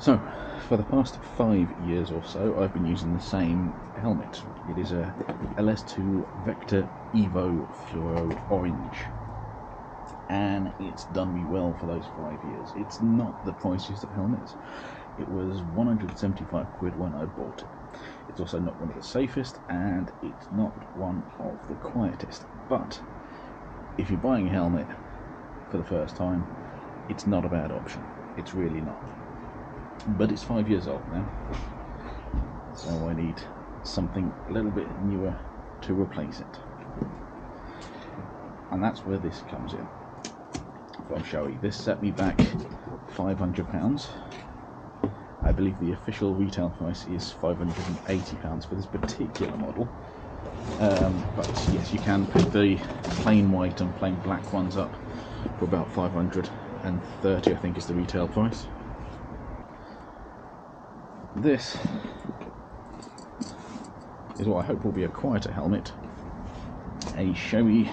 So, for the past 5 years or so, I've been using the same helmet. It is a LS2 Vector Evo Fluoro Orange, and it's done me well for those 5 years. It's not the priciest of helmets. It was 175 quid when I bought it. It's also not one of the safest, and it's not one of the quietest. But if you're buying a helmet for the first time, it's not a bad option. It's really not. But it's 5 years old now, so I need something a little bit newer to replace it. And that's where this comes in from Shoei. This set me back £500. I believe the official retail price is £580 for this particular model. But yes, you can pick the plain white and plain black ones up for about £530, I think is the retail price. This is what I hope will be a quieter helmet, a Shoei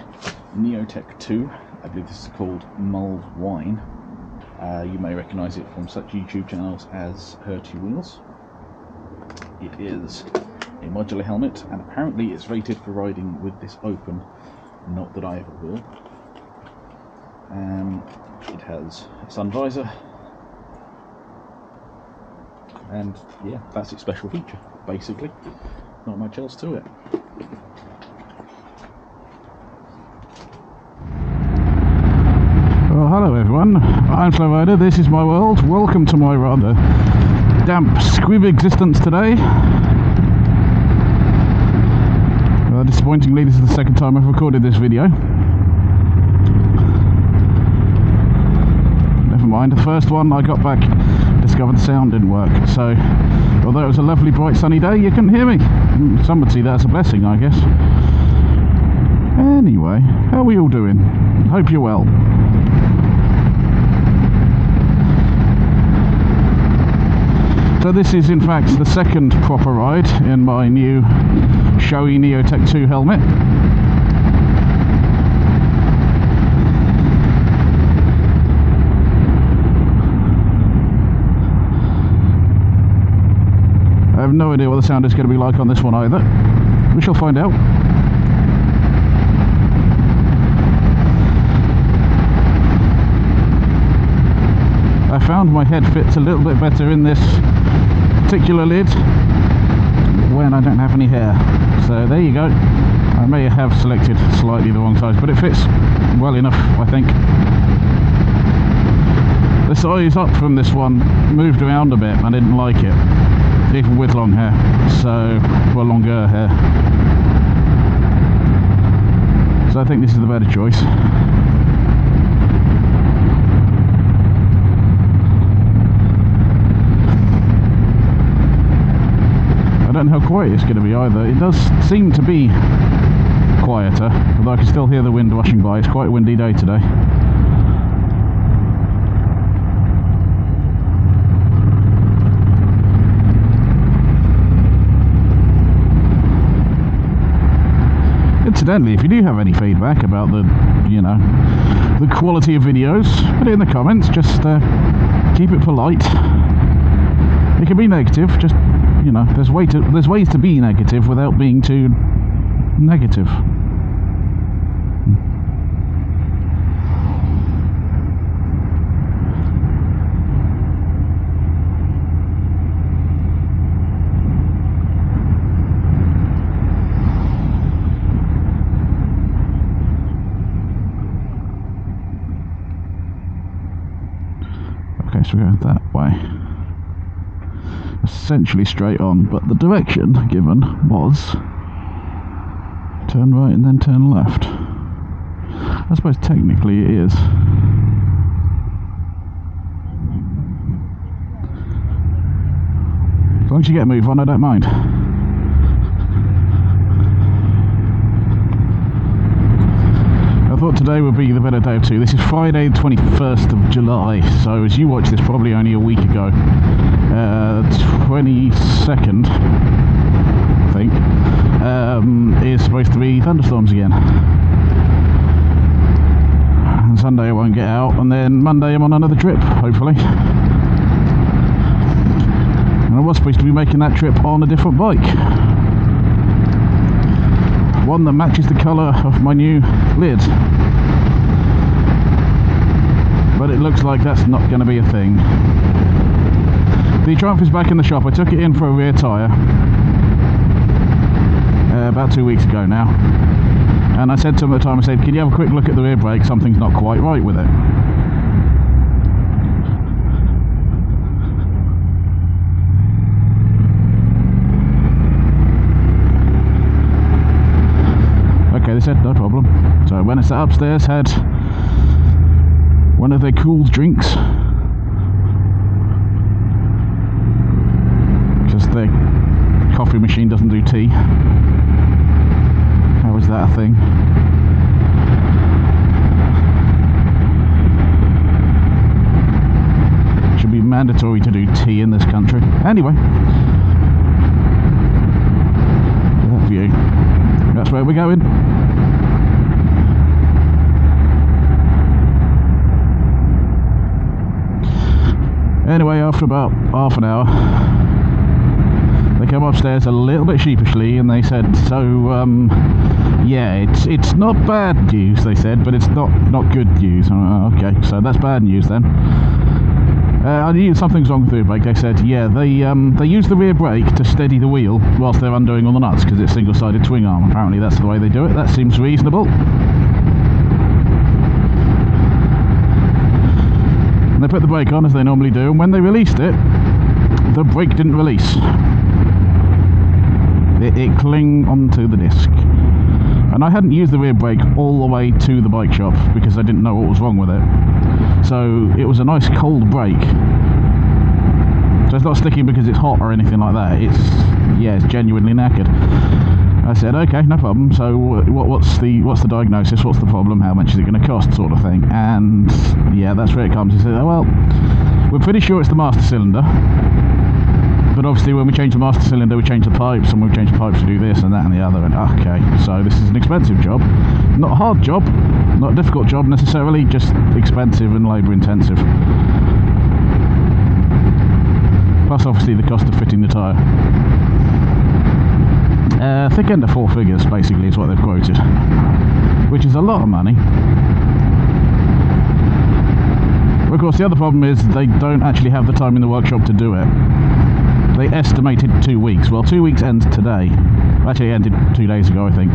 Neotech 2. I believe this is called Mulled Wine. You may recognise it from such YouTube channels as Hurty Wheels. It is a modular helmet, and apparently it's rated for riding with this open, not that I ever will. It has a sun visor, and yeah, that's its special feature, basically. Not much else to it. Well, hello everyone, I'm Flowrider, this is my world. Welcome to my rather damp, squib existence today. Disappointingly, this is the second time I've recorded this video. Never mind, the first one I got back, discovered the sound didn't work, so although it was a lovely bright sunny day, you couldn't hear me. Some would see that as a blessing, I guess. Anyway, how are we all doing? Hope you're well. So this is in fact the second proper ride in my new Shoei Neotech 2 helmet. I have no idea what the sound is going to be like on this one either. We shall find out. I found my head fits a little bit better in this particular lid when I don't have any hair. So there you go. I may have selected slightly the wrong size, but it fits well enough, I think. The size up from this one moved around a bit. I didn't like it, even with long hair. Well, longer hair. So I think this is the better choice. I don't know how quiet it's going to be either. It does seem to be quieter, although I can still hear the wind rushing by. It's quite a windy day today. Incidentally, if you do have any feedback about the quality of videos, put it in the comments. Just keep it polite. It can be negative, just there's ways to be negative without being too negative. Okay, so we're going that way. Essentially straight on, but the direction given was turn right and then turn left. I suppose technically it is. As long as you get a move on, I don't mind. I thought today would be the better day of two. This is Friday the 21st of July, so as you watch this probably only a week ago. 22nd, I think, is supposed to be thunderstorms again. And Sunday I won't get out, and then Monday I'm on another trip, hopefully. I was supposed to be making that trip on a different bike. One that matches the colour of my new lid. But it looks like that's not going to be a thing. The Triumph is back in the shop. I took it in for a rear tyre about 2 weeks ago now. And I said to him at the time, I said, can you have a quick look at the rear brake? Something's not quite right with it. Okay, they said no problem. So when I sat upstairs, had one of their cooled drinks, because their coffee machine doesn't do tea. How is that a thing? Should be mandatory to do tea in this country. Anyway, that view. That's where we're going. Anyway, after about half an hour, they came upstairs a little bit sheepishly and they said, so yeah, it's not bad news, they said, but it's not good news. Okay, so that's bad news then. I knew something's wrong with the rear brake. They said, yeah, they use the rear brake to steady the wheel whilst they're undoing all the nuts, because it's single-sided swing arm. Apparently that's the way they do it. That seems reasonable. And they put the brake on as they normally do, and when they released it, the brake didn't release. It clung onto the disc. And I hadn't used the rear brake all the way to the bike shop because I didn't know what was wrong with it. So it was a nice cold brake. So it's not sticking because it's hot or anything like that. It's genuinely knackered. I said, okay, no problem. So what's the diagnosis? What's the problem? How much is it going to cost, sort of thing? And yeah, that's where it comes. He said, oh, well, we're pretty sure it's the master cylinder. But obviously when we change the master cylinder, we change the pipes, and we change the pipes to do this and that and the other. And okay, so this is an expensive job. Not a hard job, not a difficult job necessarily, just expensive and labour intensive. Plus obviously the cost of fitting the tyre. Thick end of 4 figures basically is what they've quoted, which is a lot of money. Of course the other problem is they don't actually have the time in the workshop to do it. They estimated 2 weeks. Well, 2 weeks ends today. Actually, it ended 2 days ago, I think,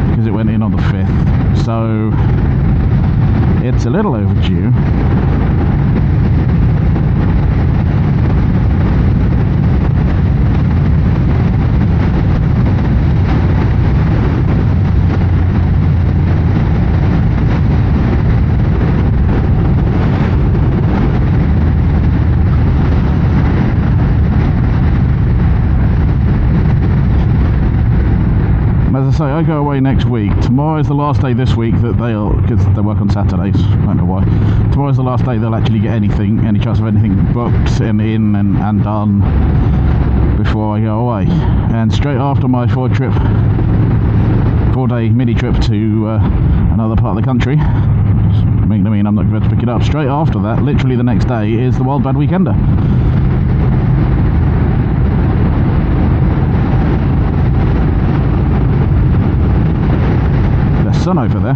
because it went in on the 5th. So it's a little overdue. As I say, I go away next week. Tomorrow is the last day this week that because they work on Saturdays, I don't know why. Tomorrow's the last day they'll actually get any chance of anything booked and in and done before I go away. And straight after my 4-day mini trip to another part of the country, I mean I'm not going to pick it up. Straight after that, literally the next day, is the Wild Bad Weekender. Sun over there.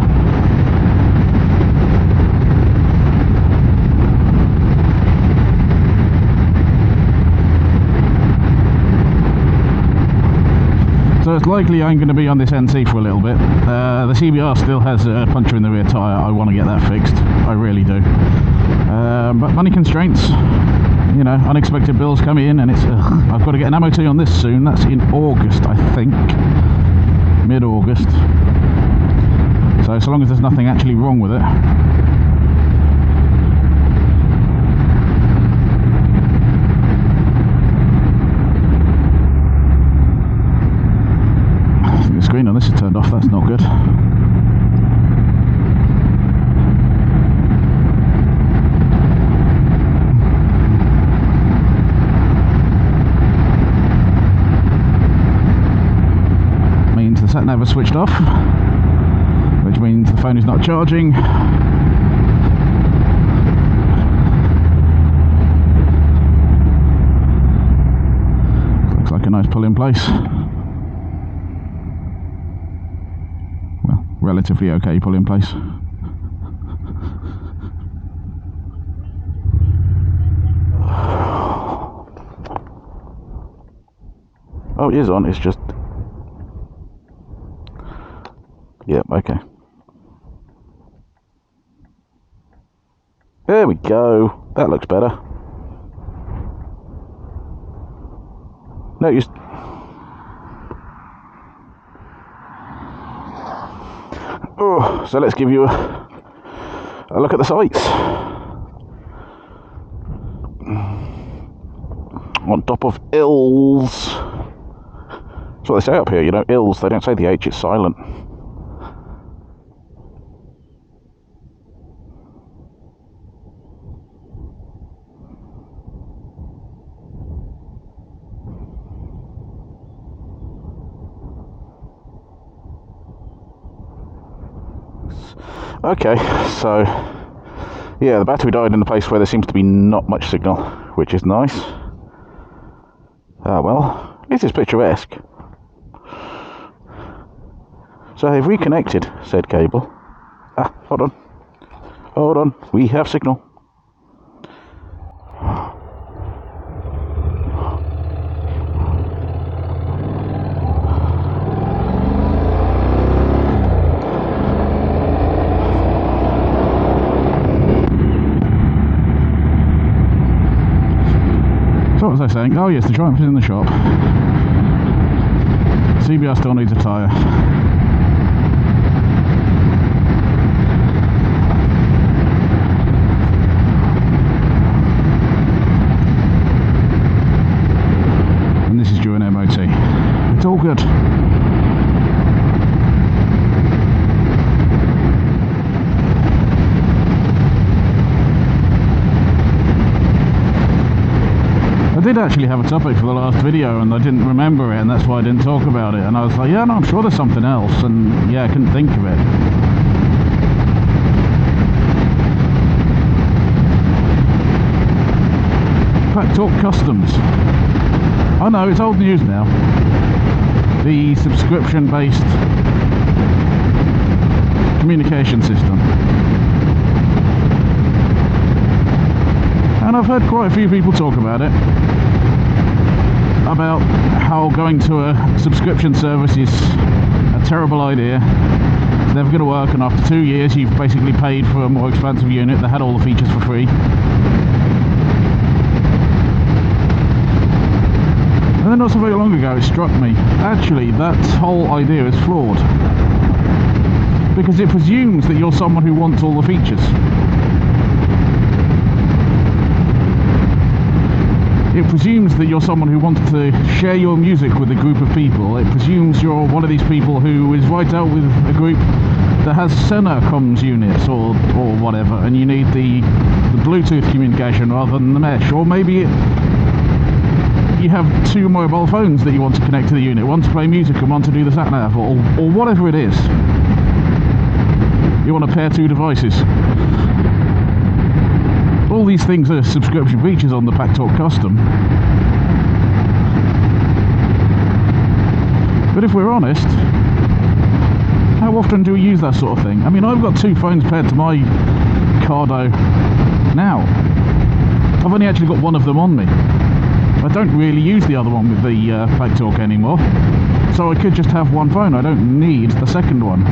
So it's likely I'm going to be on this NC for a little bit. The CBR still has a puncture in the rear tyre. I want to get that fixed. I really do. But money constraints, you know, unexpected bills come in, and it's I've got to get an MOT on this soon. That's in August, I think, mid-August. So long as there's nothing actually wrong with it. I think the screen on this is turned off, that's not good. Means the sat nav is switched off, which means the phone is not charging. like a nice pull-in place. Well, relatively okay pull-in place. Oh, it is on, it's just... Yep, okay. There we go. That looks better. Notice... Oh, so let's give you a look at the sights. On top of hills. That's what they say up here, you know, hills. They don't say the H, it's silent. Okay, so yeah, the battery died in a place where there seems to be not much signal, which is nice. Ah well, at least it's picturesque. So they've reconnected said cable. Ah, hold on, we have signal. So what was I saying? Oh yes, the Triumph is in the shop. CBR still needs a tyre. And this is due an MOT. It's all good. I did actually have a topic for the last video and I didn't remember it, and that's why I didn't talk about it, and I was like, yeah, no, I'm sure there's something else, and yeah, I couldn't think of it. Talk Customs. I know, it's old news now. The subscription-based communication system. And I've heard quite a few people talk about it. About how going to a subscription service is a terrible idea. It's never going to work, and after 2 years you've basically paid for a more expensive unit that had all the features for free. And then not so very long ago it struck me, actually that whole idea is flawed. Because it presumes that you're someone who wants all the features. It presumes that you're someone who wants to share your music with a group of people. It presumes you're one of these people who is right out with a group that has Senna comms units or whatever, and you need the Bluetooth communication rather than the mesh. Or maybe you have 2 mobile phones that you want to connect to the unit, one to play music and one to do the sat-nav, or whatever it is. You want to pair 2 devices. All these things are subscription features on the PackTalk Custom. But if we're honest, how often do we use that sort of thing? I mean, I've got 2 phones paired to my Cardo now. I've only actually got one of them on me. I don't really use the other one with the PackTalk anymore. So I could just have one phone, I don't need the second one.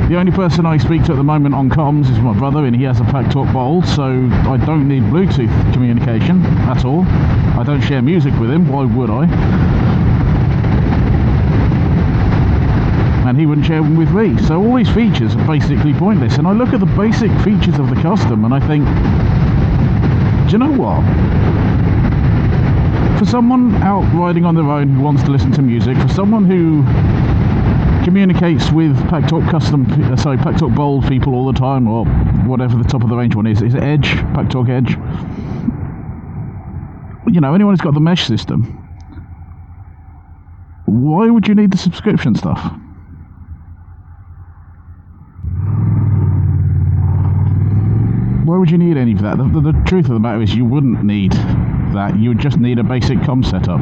The only person I speak to at the moment on comms is my brother, and he has a PackTalk Bold, so I don't need Bluetooth communication at all. I don't share music with him, why would I? And he wouldn't share them with me. So all these features are basically pointless. And I look at the basic features of the Custom and I think, do you know what? For someone out riding on their own who wants to listen to music, for someone who communicates with PackTalk PackTalk Bold people all the time, or whatever the top of the range one is it Edge? PackTalk Edge? You know, anyone who's got the mesh system, why would you need the subscription stuff? Why would you need any of that? The truth of the matter is you wouldn't need that, you would just need a basic comm setup.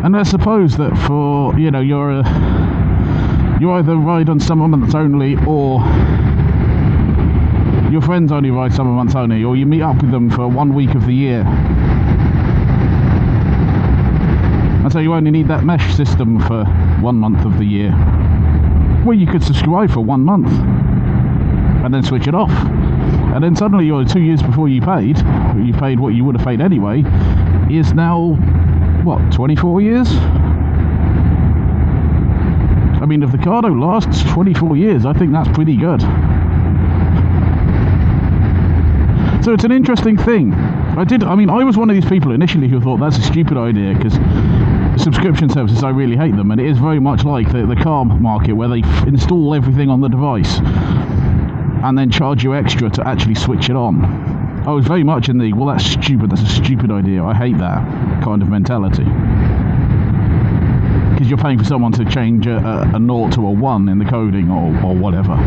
And let's suppose that for, you know, you either ride on summer months only, or your friends only ride summer months only, or you meet up with them for 1 week of the year. And so you only need that mesh system for 1 month of the year. Well, you could subscribe for 1 month and then switch it off. And then suddenly you're 2 years before you paid what you would have paid anyway, is now, what, 24 years? I mean, if the Cardo lasts 24 years, I think that's pretty good. So it's an interesting thing. I was one of these people initially who thought that's a stupid idea, because subscription services, I really hate them, and it is very much like the car market, where they install everything on the device and then charge you extra to actually switch it on. I was very much in the, well, that's a stupid idea, I hate that kind of mentality. Because you're paying for someone to change a 0 to a 1 in the coding or whatever.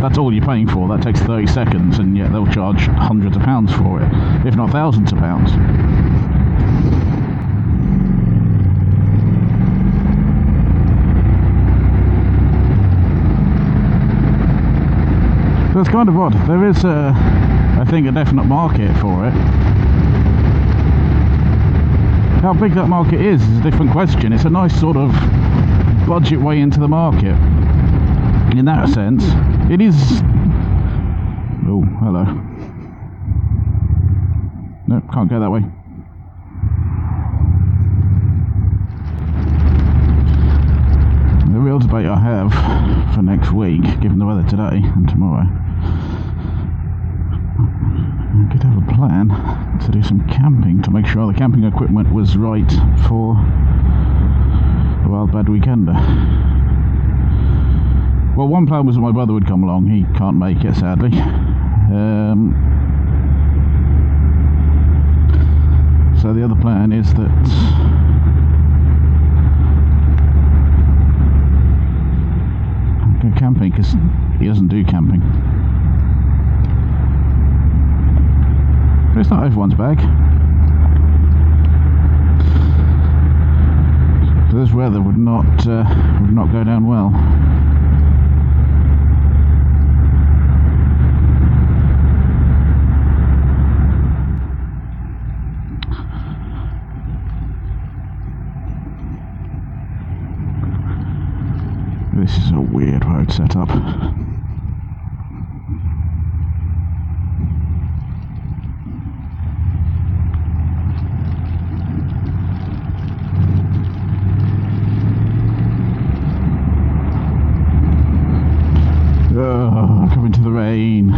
That's all you're paying for. That takes 30 seconds, and yet they'll charge hundreds of pounds for it, if not thousands of pounds. So it's kind of odd. There is, I think, a definite market for it. How big that market is a different question. It's a nice sort of budget way into the market. In that sense, it is... Oh, hello. Nope, can't go that way. The real debate I have for next week, given the weather today and tomorrow, I could have a plan to do some camping, to make sure the camping equipment was right for the Wild Bad Weekender. Well, one plan was that my brother would come along. He can't make it, sadly. So the other plan is that I'll go camping, because he doesn't do camping. But it's not everyone's bag. So this weather would not go down well. This is a weird road setup. Coming to the rain.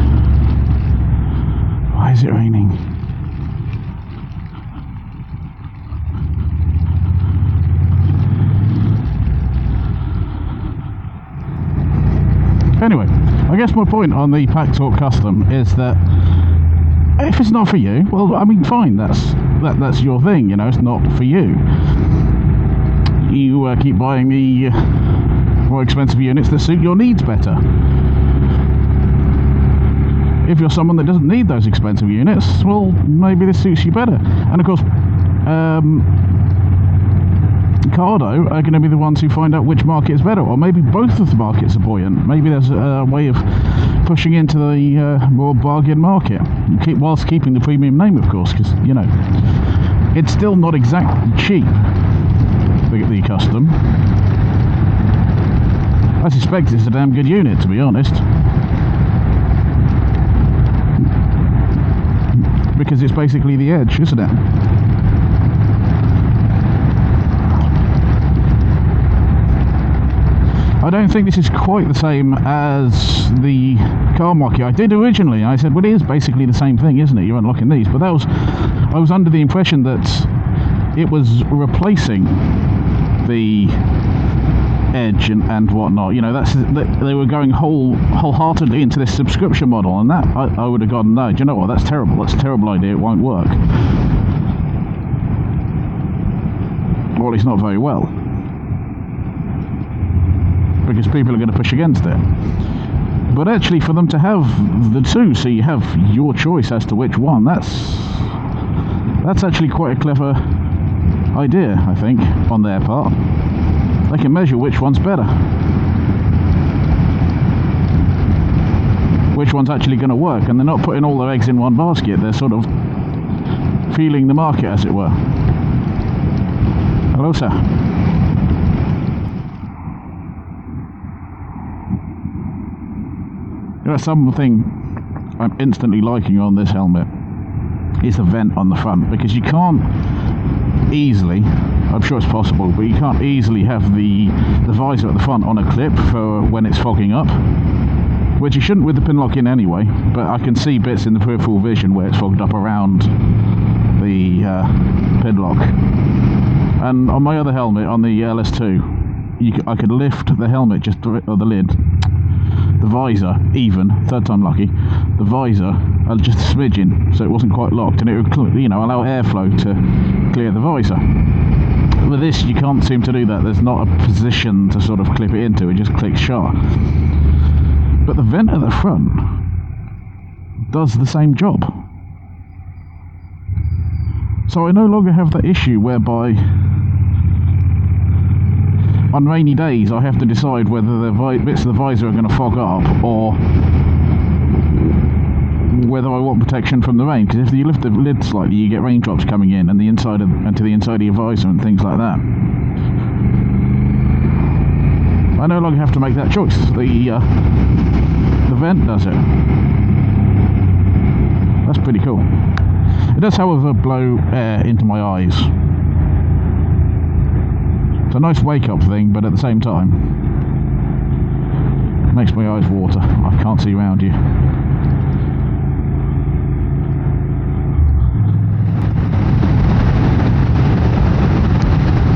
Why is it raining? Anyway, I guess my point on the Pack Talk Custom is that if it's not for you, well, I mean, fine, that's your thing, you know, it's not for you. You keep buying the more expensive units that suit your needs better. If you're someone that doesn't need those expensive units, well, maybe this suits you better. And of course, Cardo are going to be the ones who find out which market is better, or maybe both of the markets are buoyant. Maybe there's a way of pushing into the more bargain market, whilst keeping the premium name, of course, because, you know, it's still not exactly cheap, the Custom. I suspect it's a damn good unit, to be honest. Because it's basically the Edge, isn't it? I don't think this is quite the same as the car market. I did originally. I said, well, it is basically the same thing, isn't it? You're unlocking these. But I was under the impression that it was replacing the Edge and whatnot. You know, they were going wholeheartedly into this subscription model, and that I would have gone, no, do you know what? That's terrible. That's a terrible idea. It won't work. Well, it's not very well, because people are going to push against it. But actually, for them to have the two, so you have your choice as to which one, that's That's actually quite a clever idea, I think, on their part. They can measure which one's better, which one's actually going to work, and they're not putting all their eggs in one basket. They're sort of feeling the market, as it were. Hello, sir. There's something I'm instantly liking on this helmet is the vent on the front, because you can't easily, I'm sure it's possible, but you can't easily have the visor at the front on a clip for when it's fogging up, which you shouldn't with the pin lock in anyway, but I can see bits in the peripheral vision where it's fogged up around the pin lock. And on my other helmet, on the LS2, I could lift the helmet or the lid, the visor even, third time lucky, the visor just a smidgen, so it wasn't quite locked, and it would, allow airflow to clear the visor. With this, you can't seem to do that. There's not a position to sort of clip it into, it just clicks shut. But the vent at the front does the same job. So I no longer have that issue whereby on rainy days I have to decide whether the bits of the visor are going to fog up or whether I want protection from the rain, because if you lift the lid slightly you get raindrops coming in and to the inside of your visor and things like that. I no longer have to make that choice. The vent does it. That's pretty cool. It does, however, blow air into my eyes. It's a nice wake-up thing, but at the same time, it makes my eyes water. I can't see around you.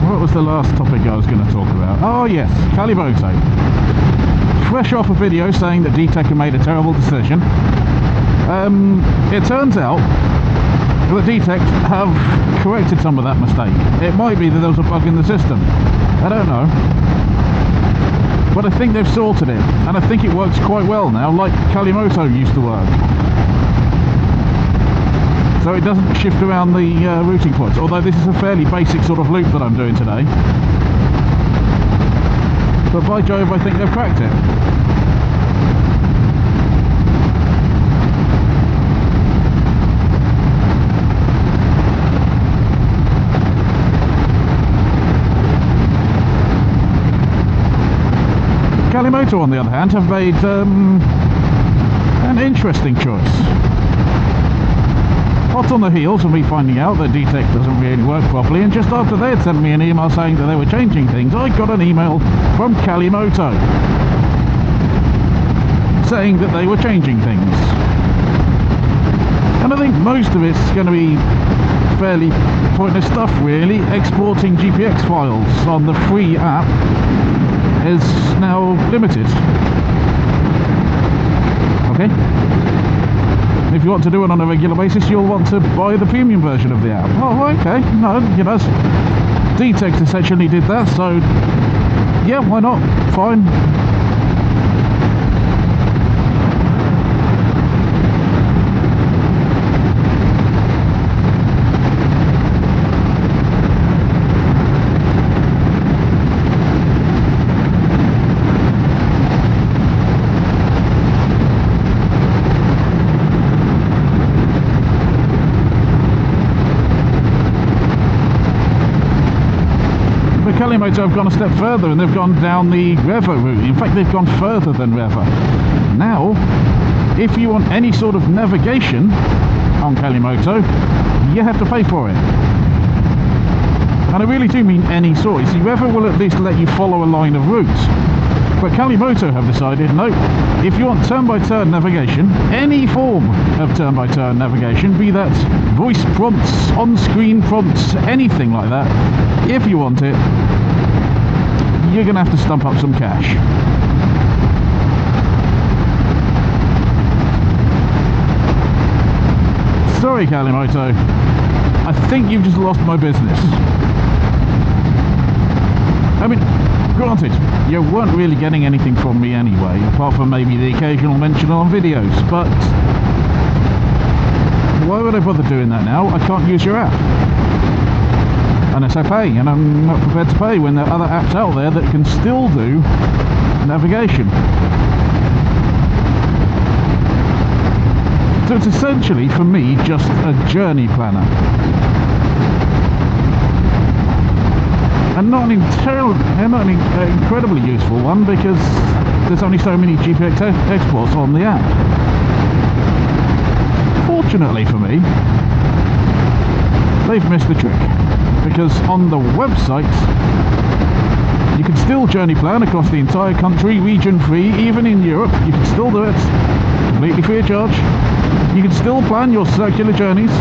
What was the last topic I was going to talk about? Oh yes, Calimoto. Fresh off a video saying that DTEC had made a terrible decision. It turns out that DTEC have corrected some of that mistake. It might be that there was a bug in the system. I don't know. But I think they've sorted it, and I think it works quite well now, like Calimoto used to work. So it doesn't shift around the routing points, although this is a fairly basic sort of loop that I'm doing today. But by Jove, I think they've cracked it. Calimoto, on the other hand, have made an interesting choice. Hot on the heels of me finding out that DTEC doesn't really work properly, and just after they had sent me an email saying that they were changing things, I got an email from Calimoto saying that they were changing things. And I think most of it's going to be fairly pointless stuff, really. Exporting GPX files on the free app is now limited. Okay? If you want to do it on a regular basis, you'll want to buy the premium version of the app. Oh, okay. No, DTEC essentially did that, so yeah, why not? Fine. Calimoto have gone a step further, and they've gone down the Revo route. In fact, they've gone further than Revo. Now, if you want any sort of navigation on Calimoto, you have to pay for it. And I really do mean any sort. You see, Revo will at least let you follow a line of routes. But Calimoto have decided, no, if you want turn-by-turn navigation, any form of turn-by-turn navigation, be that voice prompts, on-screen prompts, anything like that, if you want it, you're going to have to stump up some cash. Sorry, Calimoto, I think you've just lost my business. I mean, granted, you weren't really getting anything from me anyway, apart from maybe the occasional mention on videos, but why would I bother doing that now? I can't use your app unless I pay, and I'm not prepared to pay when there are other apps out there that can still do navigation. So it's essentially, for me, just a journey planner. And not an incredibly useful one, because there's only so many GPX exports on the app. Fortunately for me, they've missed the trick, because on the website you can still journey plan across the entire country, region free. Even in Europe you can still do it completely free of charge. You can still plan your circular journeys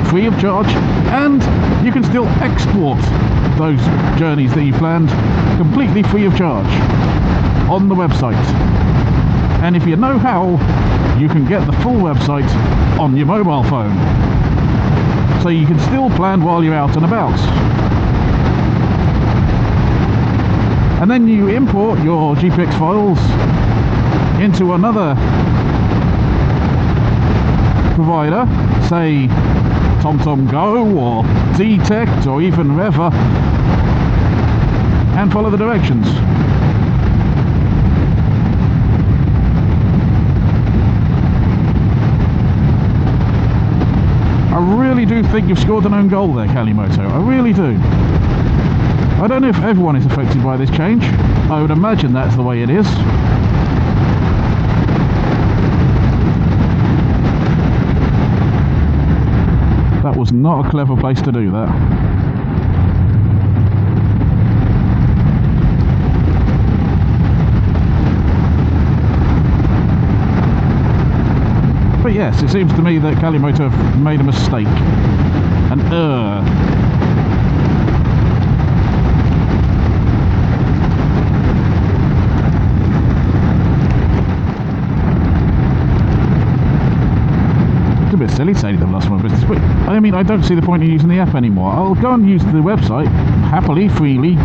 free of charge, and you can still export those journeys that you planned completely free of charge on the website. And if you know how, you can get the full website on your mobile phone, so you can still plan while you're out and about. And then you import your GPX files into another provider, say TomTom Go or Detect or even Reva, and follow the directions. I really do think you've scored an own goal there, Calimoto. I really do. I don't know if everyone is affected by this change. I would imagine that's the way it is. That was not a clever place to do that. But yes, it seems to me that Calimoto have made a mistake. An error. It's a bit silly saying they've lost my business, but I mean, I don't see the point in using the app anymore. I'll go and use the website happily, freely,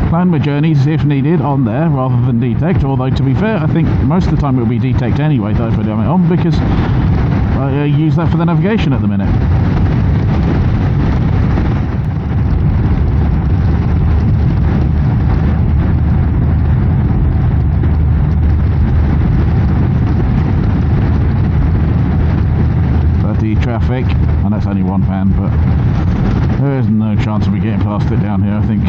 plan my journeys if needed on there rather than Detect, although to be fair, I think most of the time it will be Detect anyway that I put it on, because I use that for the navigation at the minute. Traffic, and that's only one van, but there is no chance of me getting past it down here, I think.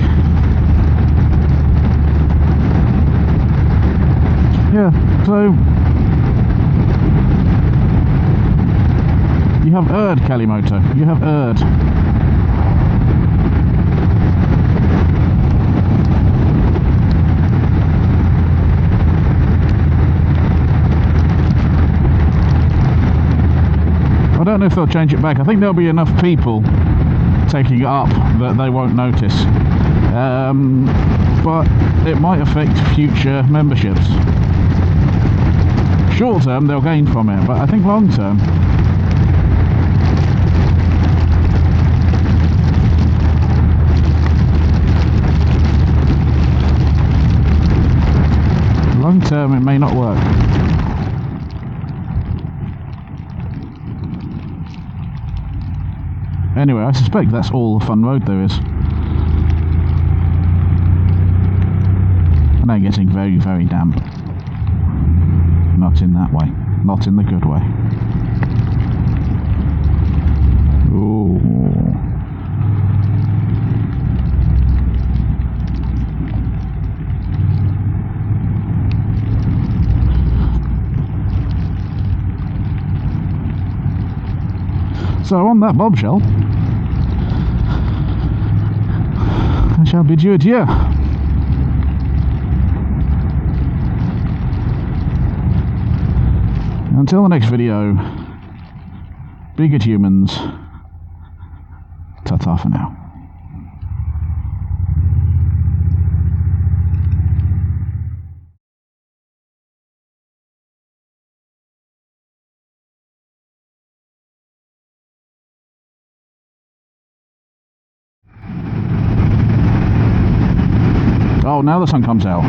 Yeah, so you have erred, Calimoto, you have erred. I don't know if they'll change it back. I think there'll be enough people taking it up that they won't notice. But it might affect future memberships. Short term, they'll gain from it, but I think long term, it may not work. Anyway, I suspect that's all the fun road there is. And I'm getting very, very damp. Not in that way. Not in the good way. Ooh. So on that bombshell, I shall bid you adieu. Until the next video, be good humans. Ta-ta for now. Oh, now the sun comes out.